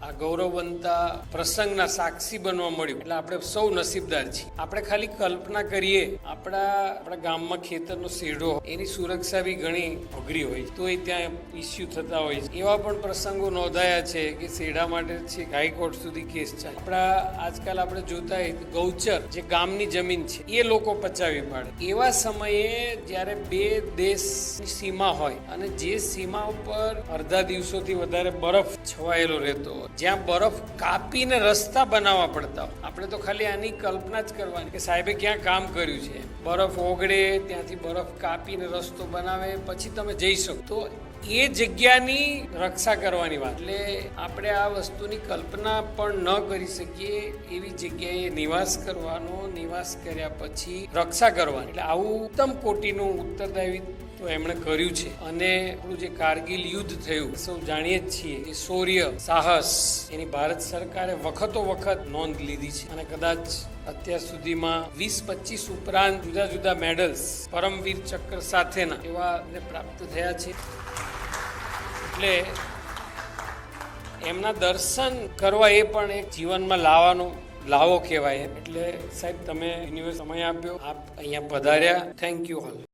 આ ગૌરવવંતા પ્રસંગના સાક્ષી બનવા મળ્યું એટલે આપણે સૌ નસીબદાર છીએ. આપણે ખાલી કલ્પના કરીએ આપણા ગામમાં ખેતરનો શેઢો એની સુરક્ષા બી ઘણી અઘરી હોય તો એ ત્યાં ઇસ્યુ થતા હોય છે. એવા પણ પ્રસંગો નોંધાયા છે કે શેઢા માટે છે હાઈકોર્ટ સુધી કેસ ચાલે. આજકાલ આપણે જોતા હોય ગૌચર જે ગામની જમીન છે એ લોકો પચાવી પાડે. એવા સમયે જ્યારે બે દેશની સીમા હોય અને જે સીમા ઉપર અડધા દિવસોથી વધારે બરફ છવાયેલો રહેતો હોય, જ્યાં બરફ કાપીને રસ્તા બનાવવા પડતા હોય, આપણે તો ખાલી આની કલ્પના જ કરવાની કે સાહેબે ક્યાં કામ કર્યું છે. બરફ ઓગળે ત્યાંથી બરફ કાપીને રસ્તો બનાવે પછી તમે જઈ શકો. તો એ જગ્યાની રક્ષા કરવાની વાત એટલે આપણે આ વસ્તુની કલ્પના પણ ન કરી શકીએ એવી જગ્યાએ નિવાસ કરવાનો, નિવાસ કર્યા પછી રક્ષા કરવાની એટલે આવું ઉત્તમ કોટીનું ઉત્તરદાયી તો એમણે કર્યું છે. અને આપણું જે કારગિલ યુદ્ધ થયું સૌ જાણીએ જ છીએ કે શૌર્ય, સાહસ એની ભારત સરકારે વખતો વખત નોંધ લીધી છે અને કદાચ અત્યાર સુધીમાં 20-25 ઉપરાંત જુદા જુદા મેડલ્સ પરમવીર ચક્ર સાથેના એવા પ્રાપ્ત થયા છે. એટલે એમના દર્શન કરવા એ પણ એક જીવનમાં લાવવાનો લાવો કહેવાય. એટલે સાહેબ તમે યુનિવર્સિટી સમય આપ્યો, આપ અહીંયા પધાર્યા. Thank you all.